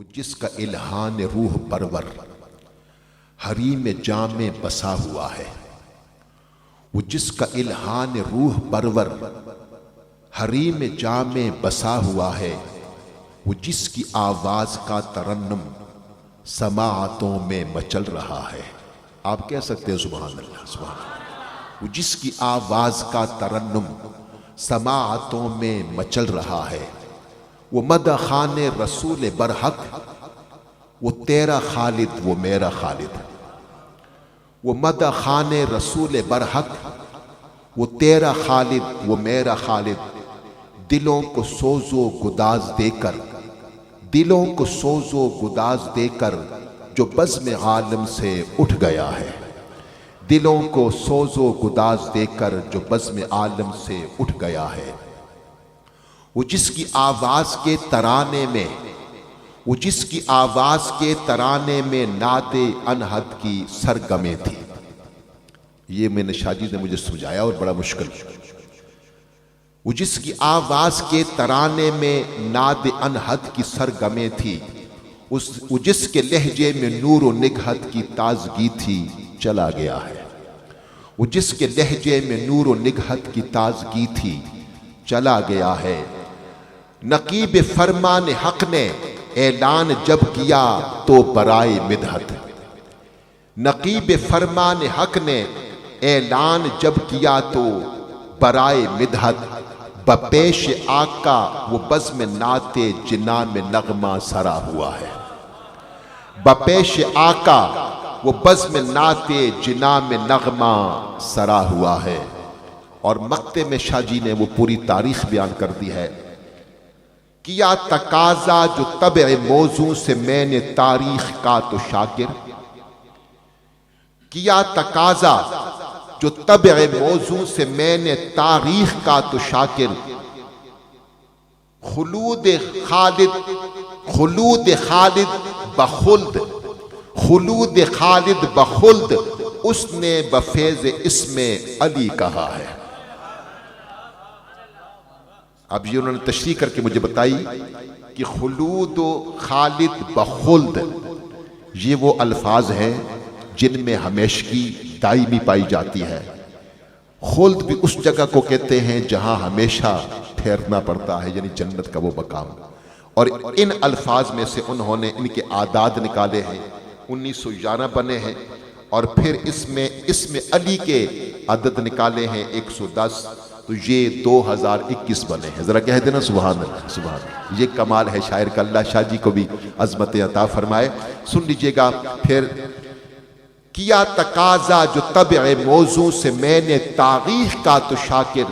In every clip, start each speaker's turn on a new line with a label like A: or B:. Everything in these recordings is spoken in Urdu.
A: وہ جس کا الہان روح پرور حریم جام میں بسا ہوا ہے، وہ جس کا الہان روح پرور حریم جام میں بسا ہوا ہے، وہ جس کی آواز کا ترنم سماعتوں میں مچل رہا ہے۔ آپ کہہ سکتے ہیں سبحان اللہ، سبحان اللہ۔ وہ جس کی آواز کا ترنم سماعتوں میں مچل رہا ہے، وہ مدح خوان رسول برحق، وہ تیرا خالد وہ میرا خالد۔ وہ مدح خوان رسول برحق، وہ تیرا خالد وہ میرا خالد۔ دلوں کو سوز و گداز دے کر، دلوں کو سوز و گداز دے کر جو بزم عالم سے اٹھ گیا ہے، دلوں کو سوز و گداز دے کر جو بزم عالم سے اٹھ گیا ہے۔ وہ جس کی آواز کے ترانے میں، وہ جس کی آواز کے ترانے میں نعت انحد کی سرگمیں تھی۔ یہ میں نے شاہ جی نے مجھے سمجھایا اور بڑا مشکل۔ وہ جس کی آواز کے ترانے میں نعت انحد کی سرگمیں تھی، وہ جس کے لہجے میں نور و نگہت کی تازگی تھی، چلا گیا ہے۔ وہ جس کے لہجے میں نور و نگہت کی تازگی تھی، چلا گیا ہے۔ نقیب فرمان حق نے اعلان جب کیا تو برائے مدحت، نقیب فرمان حق نے اعلان جب کیا تو برائے مدحت۔ بپیش آقا وہ بزم نعت جناں میں نغمہ سرا ہوا ہے، بپیش آقا وہ بزم نعت جناں میں نغمہ سرا ہوا ہے۔ اور مقطع میں شاہ جی نے وہ پوری تاریخ بیان کر دی ہے۔ کیا تقاضا جو طبع موضوع سے میں نے تاریخ کا تو شاکر، کیا تقاضا جو طبع موضوع سے میں نے تاریخ کا تو شاکر۔ خلود خالد، خلود خالد بخلد، خلود خالد بخلد اس نے بفیض اسم علی کہا ہے۔ اب یہ انہوں نے تشریح کر کے مجھے بتائی کہ خلود و خالد بخلد یہ وہ الفاظ ہیں جن میں ہمیشگی دائمی پائی جاتی ہے۔ خلد بھی اس جگہ کو کہتے ہیں جہاں ہمیشہ ٹھہرنا پڑتا ہے، یعنی جنت کا وہ مقام۔ اور ان الفاظ میں سے انہوں نے ان کے اعداد نکالے ہیں، 1911 بنے ہیں، اور پھر اس میں اسم علی کے عدد نکالے ہیں 110، تو یہ 2021 بنے ہیں۔ ذرا کہہ دینا سبحان اللہ، سبحان اللہ۔ یہ کمال ہے شاعر کا، اللہ شاہ جی کو بھی عظمت عطا فرمائے۔ سن لیجئے گا پھر۔ کیا تقاضا جو طبع موضوع سے میں نے تاریخ کا تو شاکر،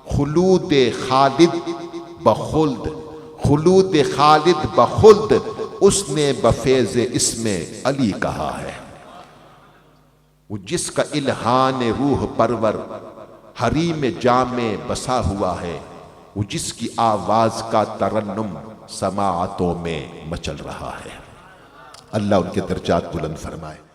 A: خلود خالد بخلد، خلود خالد بخلد اس نے بفیض اسم علی کہا ہے۔ وہ جس کا الہان روح پرور حریم جام میں بسا ہوا ہے، وہ جس کی آواز کا ترنم سماعتوں میں مچل رہا ہے۔ اللہ ان کے درجات بلند فرمائے۔